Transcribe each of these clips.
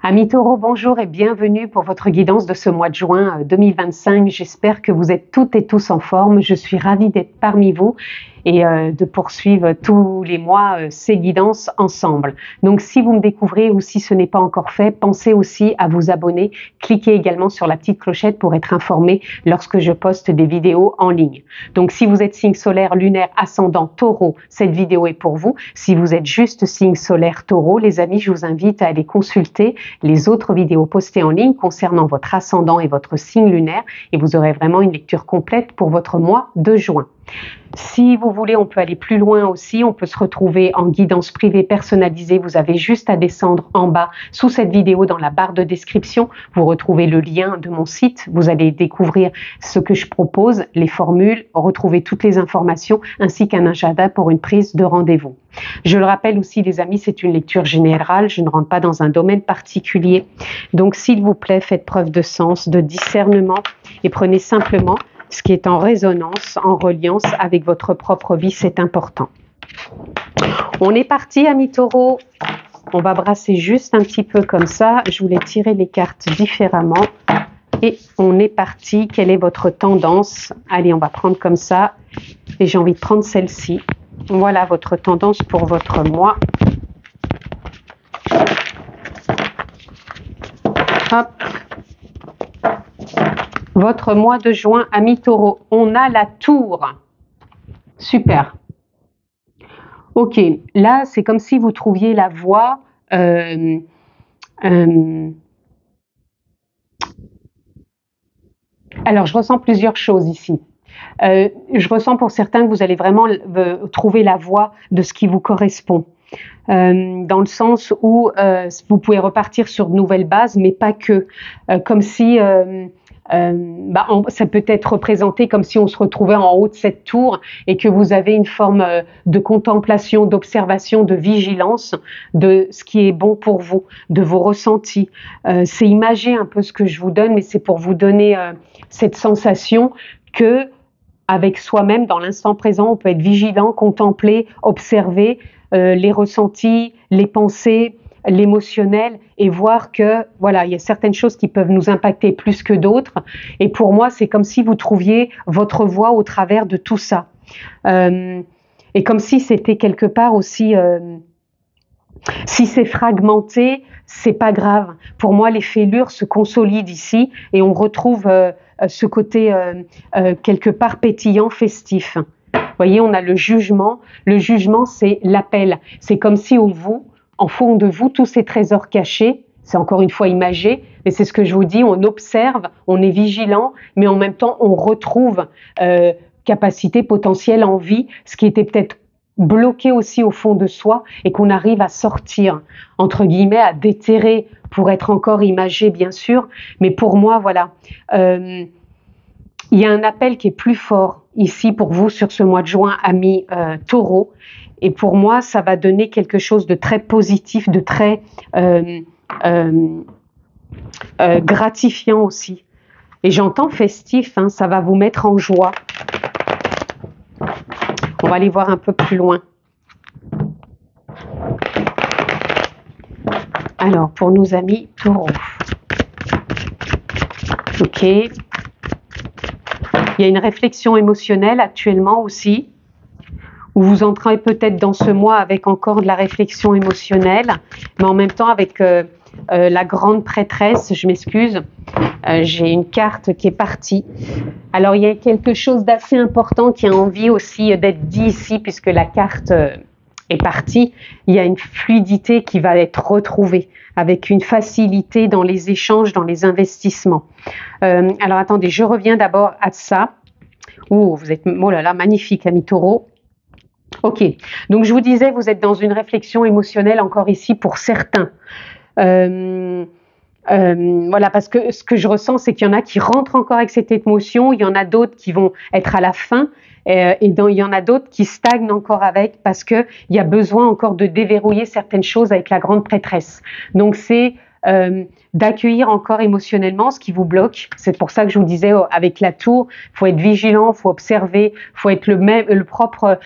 Amis Taureaux, bonjour et bienvenue pour votre guidance de ce mois de juin 2025. J'espère que vous êtes toutes et tous en forme. Je suis ravie d'être parmi vous et de poursuivre tous les mois ces guidances ensemble. Donc si vous me découvrez ou si ce n'est pas encore fait, pensez aussi à vous abonner. Cliquez également sur la petite clochette pour être informé lorsque je poste des vidéos en ligne. Donc si vous êtes signe solaire, lunaire, ascendant, Taureau, cette vidéo est pour vous. Si vous êtes juste signe solaire, Taureau, les amis, je vous invite à aller consulter les autres vidéos postées en ligne concernant votre ascendant et votre signe lunaire et vous aurez vraiment une lecture complète pour votre mois de juin. Si vous voulez, on peut aller plus loin aussi, on peut se retrouver en guidance privée personnalisée. Vous avez juste à descendre en bas sous cette vidéo dans la barre de description. Vous retrouvez le lien de mon site. Vous allez découvrir ce que je propose, les formules, retrouver toutes les informations ainsi qu'un agenda pour une prise de rendez-vous. Je le rappelle aussi, les amis, c'est une lecture générale. Je ne rentre pas dans un domaine particulier. Donc, s'il vous plaît, faites preuve de sens, de discernement et prenez simplement ce qui est en résonance, en reliance avec votre propre vie, c'est important. On est parti, amis Taureaux. On va brasser juste un petit peu comme ça. Je voulais tirer les cartes différemment. Et on est parti. Quelle est votre tendance? Allez, on va prendre comme ça. Et j'ai envie de prendre celle-ci. Voilà votre tendance pour votre mois. Hop. Votre mois de juin, amis Taureaux, on a la tour. Super. Ok, là, c'est comme si vous trouviez la voie. Alors, je ressens plusieurs choses ici. Je ressens pour certains que vous allez vraiment trouver la voie de ce qui vous correspond. Dans le sens où vous pouvez repartir sur de nouvelles bases, mais pas que. Comme si... ça peut être représenté comme si on se retrouvait en haut de cette tour et que vous avez une forme de contemplation, d'observation, de vigilance de ce qui est bon pour vous, de vos ressentis. C'est imagé un peu ce que je vous donne, mais c'est pour vous donner cette sensation que avec soi-même, dans l'instant présent, on peut être vigilant, contempler, observer les ressentis, les pensées, l'émotionnel et voir que voilà, il y a certaines choses qui peuvent nous impacter plus que d'autres. Et pour moi, c'est comme si vous trouviez votre voie au travers de tout ça. Et comme si c'était quelque part aussi... si c'est fragmenté, c'est pas grave. Pour moi, les fêlures se consolident ici et on retrouve ce côté quelque part pétillant, festif. Vous voyez, on a le jugement. Le jugement, c'est l'appel. C'est comme si en fond de vous, tous ces trésors cachés, c'est encore une fois imagé, mais c'est ce que je vous dis, on observe, on est vigilant, mais en même temps, on retrouve capacité, potentiel, envie, ce qui était peut-être bloqué aussi au fond de soi et qu'on arrive à sortir, entre guillemets, à déterrer pour être encore imagé, bien sûr. Mais pour moi, voilà, il y a un appel qui est plus fort ici pour vous sur ce mois de juin, amis Taureaux. Et pour moi, ça va donner quelque chose de très positif, de très gratifiant aussi. Et j'entends festif, hein, ça va vous mettre en joie. On va aller voir un peu plus loin. Alors, pour nos amis Taureaux. Ok. Il y a une réflexion émotionnelle actuellement aussi, où vous entrez peut-être dans ce mois avec encore de la réflexion émotionnelle, mais en même temps avec la grande prêtresse, je m'excuse, j'ai une carte qui est partie. Alors il y a quelque chose d'assez important qui a envie aussi d'être dit ici, puisque la carte est partie. Il y a une fluidité qui va être retrouvée, avec une facilité dans les échanges, dans les investissements. Alors attendez, je reviens d'abord à ça. Oh, vous êtes, oh là là, magnifique, amis Taureaux. Ok, donc je vous disais, vous êtes dans une réflexion émotionnelle encore ici pour certains. Voilà, parce que ce que je ressens, c'est qu'il y en a qui rentrent encore avec cette émotion, il y en a d'autres qui vont être à la fin, et il y en a d'autres qui stagnent encore avec, parce qu'il y a besoin encore de déverrouiller certaines choses avec la grande prêtresse. Donc c'est d'accueillir encore émotionnellement ce qui vous bloque. C'est pour ça que je vous disais, avec la tour, il faut être vigilant, il faut observer, il faut être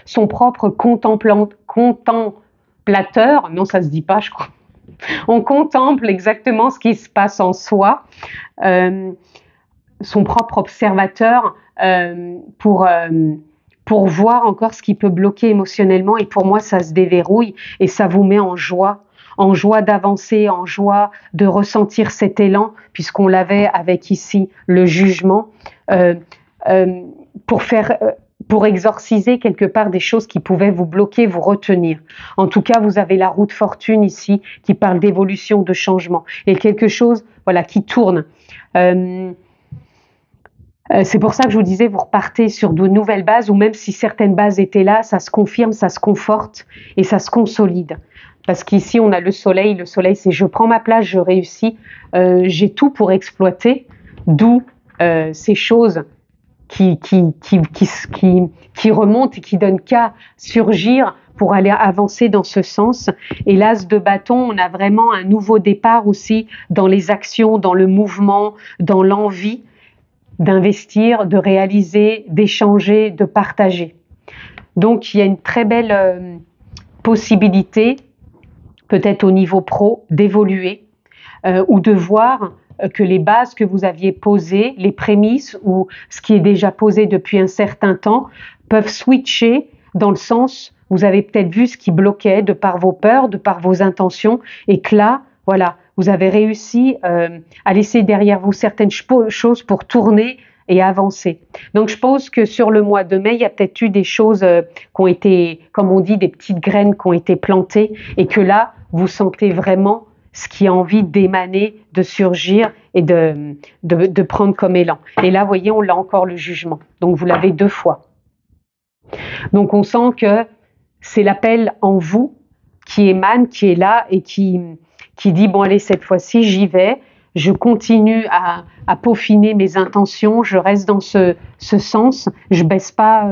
son propre contemplateur. Non, ça se dit pas, je crois. On contemple exactement ce qui se passe en soi, son propre observateur, pour voir encore ce qui peut bloquer émotionnellement. Et pour moi, ça se déverrouille et ça vous met en joie d'avancer, en joie de ressentir cet élan, puisqu'on l'avait avec ici le jugement, pour exorciser quelque part des choses qui pouvaient vous bloquer, vous retenir. En tout cas, vous avez la roue de fortune ici qui parle d'évolution, de changement et quelque chose, voilà, qui tourne. C'est pour ça que je vous disais, vous repartez sur de nouvelles bases, ou même si certaines bases étaient là, ça se confirme, ça se conforte et ça se consolide. Parce qu'ici, on a le soleil. Le soleil, c'est je prends ma place, je réussis, j'ai tout pour exploiter, d'où ces choses qui remontent et qui donnent qu'à surgir pour aller avancer dans ce sens. Et l'as de bâton, on a vraiment un nouveau départ aussi dans les actions, dans le mouvement, dans l'envie d'investir, de réaliser, d'échanger, de partager. Donc, il y a une très belle possibilité, peut-être au niveau pro, d'évoluer ou de voir que les bases que vous aviez posées, les prémices ou ce qui est déjà posé depuis un certain temps, peuvent switcher dans le sens, vous avez peut-être vu ce qui bloquait de par vos peurs, de par vos intentions, et que là, voilà, vous avez réussi à laisser derrière vous certaines choses pour tourner et avancer. Donc, je pense que sur le mois de mai, il y a peut-être eu des choses qui ont été, comme on dit, des petites graines qui ont été plantées et que là, vous sentez vraiment ce qui a envie d'émaner, de surgir et de prendre comme élan. Et là, vous voyez, on l'a encore le jugement. Donc, vous l'avez 2 fois. Donc, on sent que c'est l'appel en vous qui émane, qui est là et qui dit, bon, allez, cette fois-ci, j'y vais. Je continue à peaufiner mes intentions, je reste dans ce sens, je baisse pas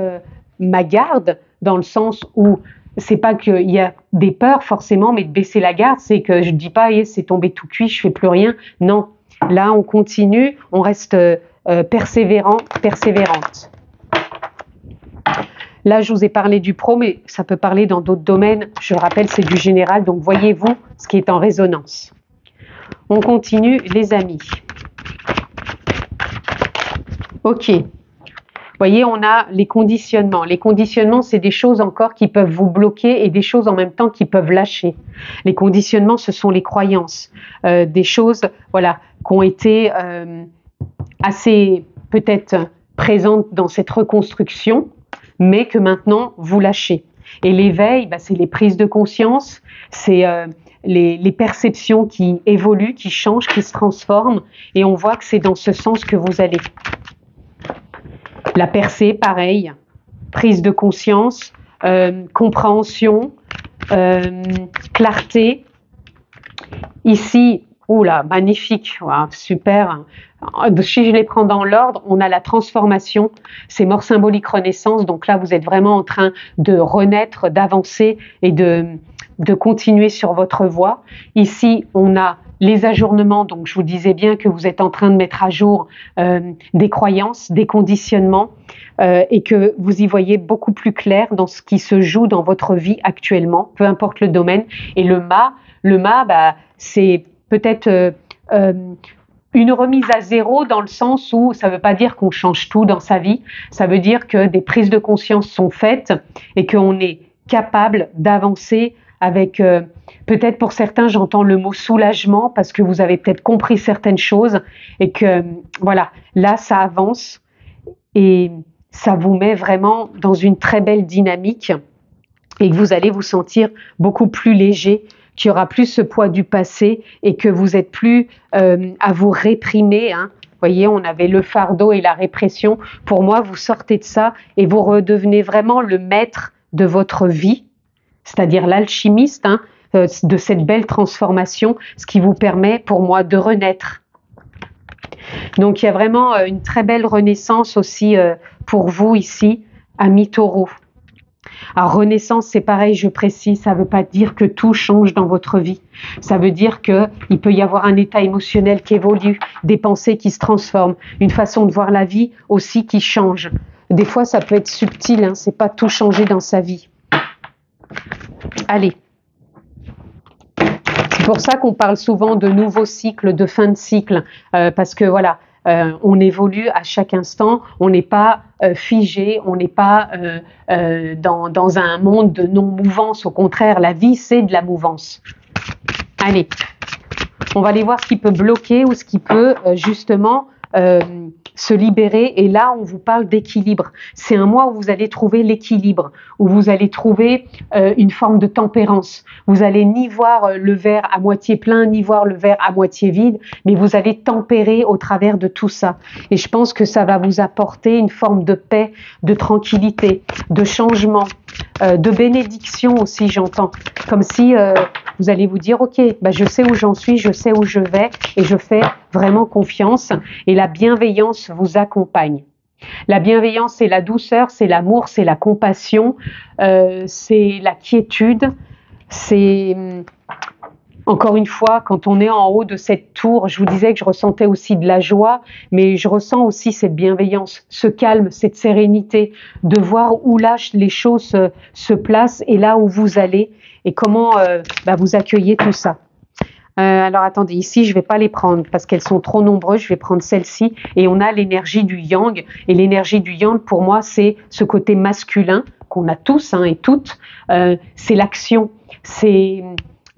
ma garde, dans le sens où c'est pas qu'il y a des peurs forcément, mais de baisser la garde, c'est que je dis pas, c'est tombé tout cuit, je fais plus rien. Non, là on continue, on reste persévérante. Là, je vous ai parlé du pro, mais ça peut parler dans d'autres domaines. Je le rappelle, c'est du général, donc voyez-vous ce qui est en résonance. On continue, les amis. Ok. Vous voyez, on a les conditionnements. Les conditionnements, c'est des choses encore qui peuvent vous bloquer et des choses en même temps qui peuvent lâcher. Les conditionnements, ce sont les croyances. Des choses, voilà, qui ont été assez peut-être présentes dans cette reconstruction, mais que maintenant, vous lâchez. Et l'éveil, c'est les prises de conscience, c'est les perceptions qui évoluent, qui changent, qui se transforment, et on voit que c'est dans ce sens que vous allez. La percée, pareil, prise de conscience, compréhension, clarté. Ici, oula, magnifique, wow, super. Si je les prends dans l'ordre, on a la transformation, c'est mort symbolique renaissance, donc là vous êtes vraiment en train de renaître, d'avancer et de continuer sur votre voie. Ici, on a les ajournements, donc je vous disais bien que vous êtes en train de mettre à jour des croyances, des conditionnements et que vous y voyez beaucoup plus clair dans ce qui se joue dans votre vie actuellement, peu importe le domaine. Et le mât, c'est peut-être une remise à zéro dans le sens où ça ne veut pas dire qu'on change tout dans sa vie, ça veut dire que des prises de conscience sont faites et qu'on est capable d'avancer avec, peut-être pour certains, j'entends le mot soulagement parce que vous avez peut-être compris certaines choses et que, voilà, là, ça avance et ça vous met vraiment dans une très belle dynamique et que vous allez vous sentir beaucoup plus léger, qu'il n'y aura plus ce poids du passé et que vous n'êtes plus à vous réprimer. Hein. Vous voyez, on avait le fardeau et la répression. Pour moi, vous sortez de ça et vous redevenez vraiment le maître de votre vie, c'est-à-dire l'alchimiste de cette belle transformation, ce qui vous permet, pour moi, de renaître. Donc, il y a vraiment une très belle renaissance aussi pour vous ici, amis taureaux. Alors, renaissance, c'est pareil, je précise, ça ne veut pas dire que tout change dans votre vie. Ça veut dire qu'il peut y avoir un état émotionnel qui évolue, des pensées qui se transforment, une façon de voir la vie aussi qui change. Des fois, ça peut être subtil, c'est pas tout changer dans sa vie. Allez. pour ça qu'on parle souvent de nouveaux cycles, de fin de cycle, parce que voilà, on évolue à chaque instant, on n'est pas figé, on n'est pas dans un monde de non-mouvance, au contraire, la vie c'est de la mouvance. Allez, on va aller voir ce qui peut bloquer ou ce qui peut justement se libérer. Et là, on vous parle d'équilibre. C'est un mois où vous allez trouver l'équilibre, où vous allez trouver une forme de tempérance. Vous allez ni voir le verre à moitié plein, ni voir le verre à moitié vide, mais vous allez tempérer au travers de tout ça. Et je pense que ça va vous apporter une forme de paix, de tranquillité, de changement, de bénédiction aussi, j'entends. Comme si vous allez vous dire, ok, bah je sais où j'en suis, je sais où je vais et je fais vraiment confiance. Et la bienveillance vous accompagne. La bienveillance, c'est la douceur, c'est l'amour, c'est la compassion, c'est la quiétude, c'est... Encore une fois, quand on est en haut de cette tour, je vous disais que je ressentais aussi de la joie, mais je ressens aussi cette bienveillance, ce calme, cette sérénité, de voir où là les choses se placent et là où vous allez et comment vous accueillez tout ça. Alors attendez, ici je vais pas les prendre parce qu'elles sont trop nombreuses, je vais prendre celle-ci et on a l'énergie du yang et l'énergie du yang pour moi c'est ce côté masculin qu'on a tous et toutes, c'est l'action, c'est...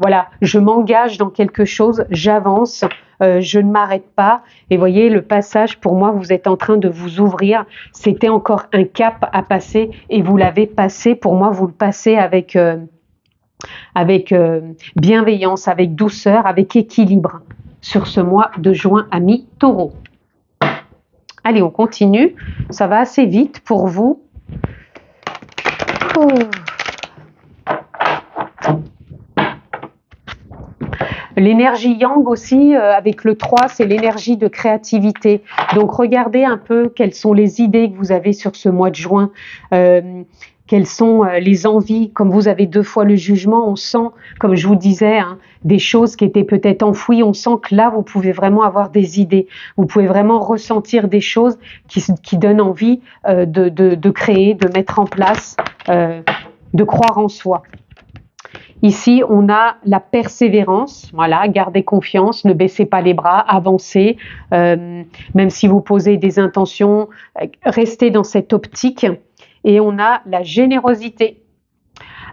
Voilà, je m'engage dans quelque chose, j'avance, je ne m'arrête pas. Et voyez, le passage, pour moi, vous êtes en train de vous ouvrir. C'était encore un cap à passer et vous l'avez passé. Pour moi, vous le passez avec bienveillance, avec douceur, avec équilibre sur ce mois de juin à mi-taureau. Allez, on continue. Ça va assez vite pour vous. Oh. L'énergie yang aussi, avec le 3, c'est l'énergie de créativité. Donc, regardez un peu quelles sont les idées que vous avez sur ce mois de juin. Quelles sont les envies. Comme vous avez 2 fois le jugement, on sent, comme je vous disais, des choses qui étaient peut-être enfouies. On sent que là, vous pouvez vraiment avoir des idées. Vous pouvez vraiment ressentir des choses qui donnent envie de créer, de mettre en place, de croire en soi. Ici, on a la persévérance, voilà, gardez confiance, ne baissez pas les bras, avancez, même si vous posez des intentions, restez dans cette optique. Et on a la générosité.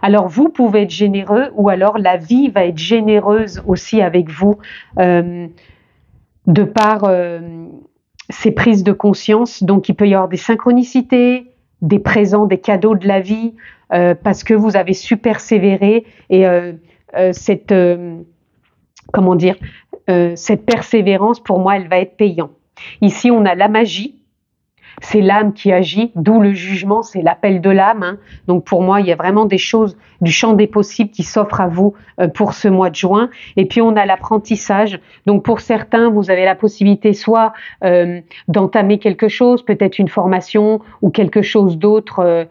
Alors, vous pouvez être généreux ou alors la vie va être généreuse aussi avec vous de par ces prises de conscience. Donc, il peut y avoir des synchronicités, des présents, des cadeaux de la vie, parce que vous avez su persévérer et cette persévérance, pour moi, elle va être payante. Ici, on a la magie. C'est l'âme qui agit, d'où le jugement, c'est l'appel de l'âme. Donc pour moi, il y a vraiment des choses du champ des possibles qui s'offrent à vous pour ce mois de juin. Et puis on a l'apprentissage. Donc pour certains, vous avez la possibilité soit d'entamer quelque chose, peut-être une formation ou quelque chose d'autre,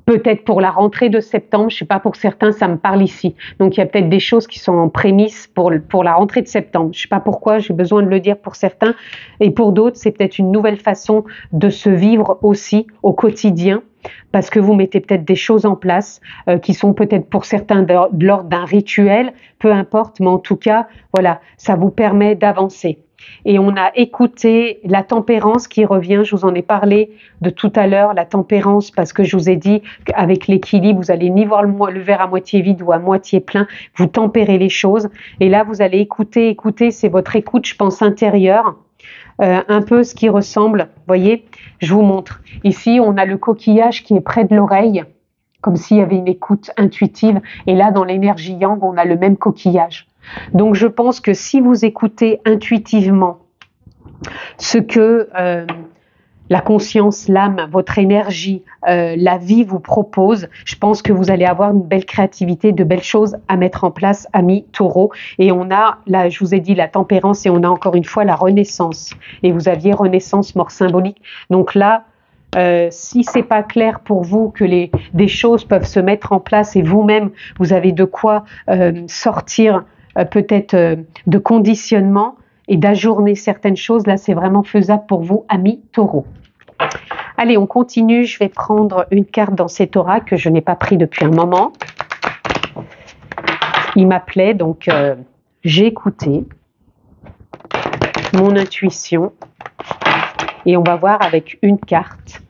peut-être pour la rentrée de septembre. Je sais pas, pour certains, ça me parle ici. Donc il y a peut-être des choses qui sont en prémisse pour la rentrée de septembre. Je sais pas pourquoi, j'ai besoin de le dire pour certains. Et pour d'autres, c'est peut-être une nouvelle façon de se vivre aussi au quotidien, parce que vous mettez peut-être des choses en place qui sont peut-être pour certains de l'ordre d'un rituel, peu importe, mais en tout cas, voilà, ça vous permet d'avancer. Et on a écouté la tempérance qui revient, je vous en ai parlé de tout à l'heure, la tempérance, parce que je vous ai dit qu'avec l'équilibre, vous allez ni voir le verre à moitié vide ou à moitié plein, vous tempérez les choses. Et là, vous allez écouter, c'est votre écoute, je pense, intérieure. Un peu ce qui ressemble, voyez, je vous montre. Ici, on a le coquillage qui est près de l'oreille, comme s'il y avait une écoute intuitive. Et là, dans l'énergie yang, on a le même coquillage. Donc, je pense que si vous écoutez intuitivement ce que la conscience, l'âme, votre énergie, la vie vous propose, je pense que vous allez avoir une belle créativité, de belles choses à mettre en place, amis taureaux. Et on a, là, je vous ai dit la tempérance et on a encore une fois la renaissance. Et vous aviez renaissance, mort symbolique. Donc là, si c'est pas clair pour vous que des choses peuvent se mettre en place et vous-même, vous avez de quoi sortir peut-être de conditionnement et d'ajourner certaines choses, là c'est vraiment faisable pour vous, amis taureaux. Allez, on continue, je vais prendre une carte dans cet aura que je n'ai pas pris depuis un moment. il m'appelait, donc j'ai écouté mon intuition et on va voir avec une carte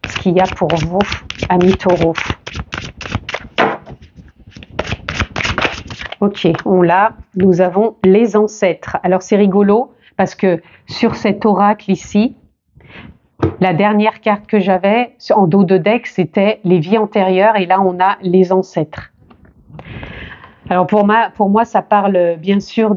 ce qu'il y a pour vous, amis taureaux. Ok, nous avons les ancêtres. Alors c'est rigolo parce que sur cet oracle ici, la dernière carte que j'avais en dos de deck, c'était les vies antérieures et là on a les ancêtres. Alors pour moi ça parle bien sûr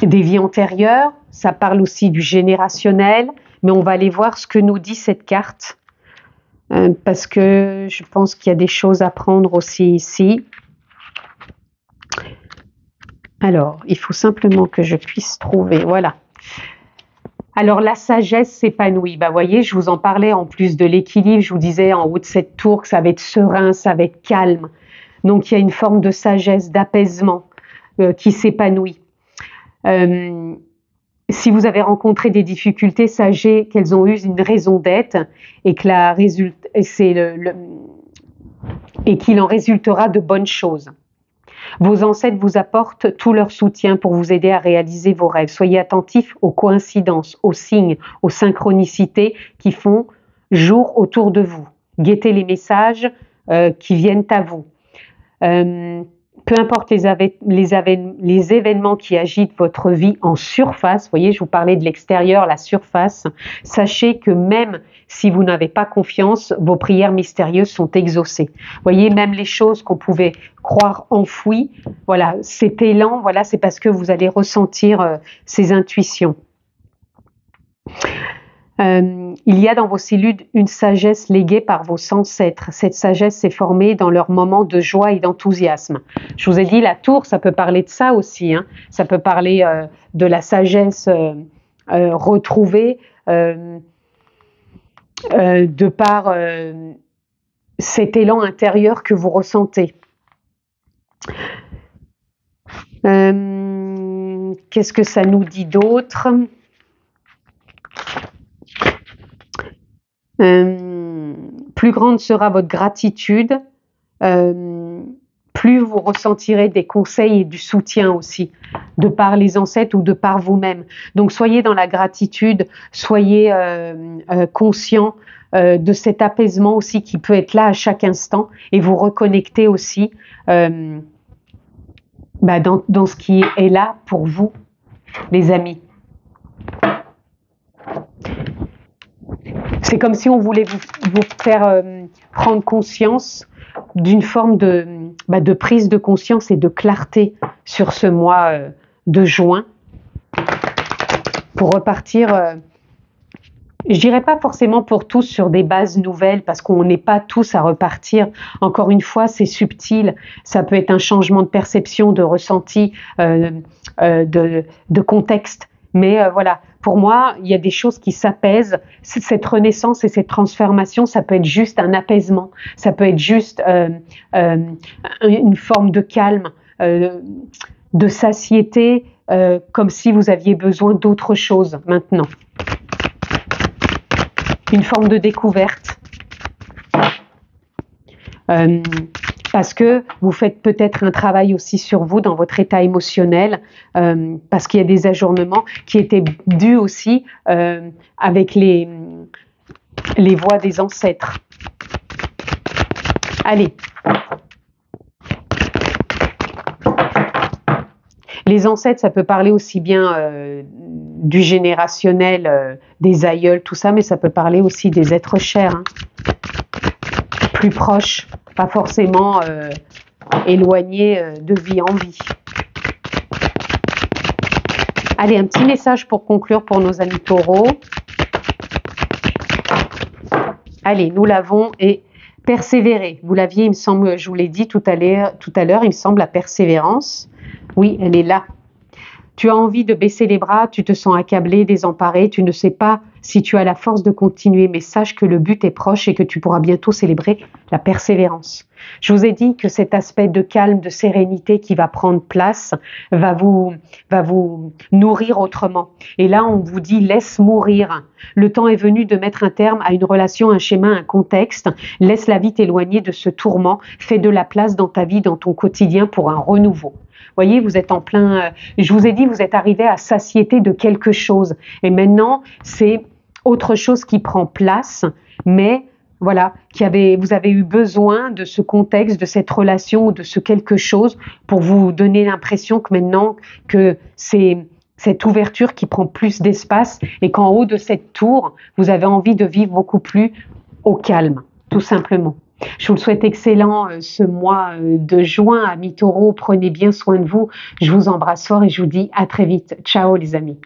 des vies antérieures, ça parle aussi du générationnel, mais on va aller voir ce que nous dit cette carte. Parce que je pense qu'il y a des choses à prendre aussi ici. Alors, il faut simplement que je puisse trouver, voilà. Alors, la sagesse s'épanouit. Bah, voyez, je vous en parlais en plus de l'équilibre. Je vous disais en haut de cette tour que ça va être serein, ça va être calme. Donc, il y a une forme de sagesse, d'apaisement qui s'épanouit. Si vous avez rencontré des difficultés, sachez qu'elles ont eu une raison d'être et que et qu'il en résultera de bonnes choses. Vos ancêtres vous apportent tout leur soutien pour vous aider à réaliser vos rêves. Soyez attentifs aux coïncidences, aux signes, aux synchronicités qui font jour autour de vous. Guettez les messages qui viennent à vous. Peu importe les événements qui agitent votre vie en surface, vous voyez, je vous parlais de l'extérieur, la surface, sachez que même si vous n'avez pas confiance, vos prières mystérieuses sont exaucées. Vous voyez, même les choses qu'on pouvait croire enfouies, voilà, cet élan, voilà, c'est parce que vous allez ressentir ces intuitions. Il y a dans vos cellules une sagesse léguée par vos ancêtres. Cette sagesse s'est formée dans leurs moments de joie et d'enthousiasme. Je vous ai dit, la tour, ça peut parler de ça aussi. Hein. Ça peut parler de la sagesse retrouvée de par cet élan intérieur que vous ressentez. Qu'est-ce que ça nous dit d'autre ? Plus grande sera votre gratitude, plus vous ressentirez des conseils et du soutien aussi, de par les ancêtres ou de par vous-même. Donc soyez dans la gratitude, soyez conscient de cet apaisement aussi qui peut être là à chaque instant et vous reconnecter aussi dans ce qui est là pour vous, les amis. C'est comme si on voulait vous faire prendre conscience d'une forme de prise de conscience et de clarté sur ce mois de juin pour repartir, je dirais pas forcément pour tous sur des bases nouvelles parce qu'on n'est pas tous à repartir. Encore une fois, c'est subtil, ça peut être un changement de perception, de ressenti, de contexte. Mais voilà, pour moi, il y a des choses qui s'apaisent. Cette renaissance et cette transformation, ça peut être juste un apaisement. Ça peut être juste une forme de calme, de satiété, comme si vous aviez besoin d'autre chose maintenant. Une forme de découverte. Parce que vous faites peut-être un travail aussi sur vous dans votre état émotionnel, parce qu'il y a des ajournements qui étaient dus aussi avec les voix des ancêtres. Allez. Les ancêtres, ça peut parler aussi bien du générationnel, des aïeuls, tout ça, mais ça peut parler aussi des êtres chers, hein, plus proches. Pas forcément éloigné de vie en vie. Allez, un petit message pour conclure pour nos amis taureaux. Allez, nous l'avons et persévérer. Vous l'aviez, il me semble, je vous l'ai dit tout à l'heure, il me semble, la persévérance. Oui, elle est là. Tu as envie de baisser les bras, tu te sens accablé, désemparé, tu ne sais pas si tu as la force de continuer, mais sache que le but est proche et que tu pourras bientôt célébrer la persévérance. Je vous ai dit que cet aspect de calme, de sérénité qui va prendre place va vous nourrir autrement. Et là, on vous dit laisse mourir. Le temps est venu de mettre un terme à une relation, un schéma, un contexte. Laisse la vie t'éloigner de ce tourment. Fais de la place dans ta vie, dans ton quotidien pour un renouveau. Voyez, vous êtes en plein, je vous ai dit, vous êtes arrivé à satiété de quelque chose. Et maintenant, c'est autre chose qui prend place, mais voilà, vous avez eu besoin de ce contexte, de cette relation ou de ce quelque chose pour vous donner l'impression que maintenant que c'est cette ouverture qui prend plus d'espace et qu'en haut de cette tour, vous avez envie de vivre beaucoup plus au calme, tout simplement. Je vous le souhaite excellent ce mois de juin, amis taureaux. Prenez bien soin de vous. Je vous embrasse fort et je vous dis à très vite. Ciao les amis.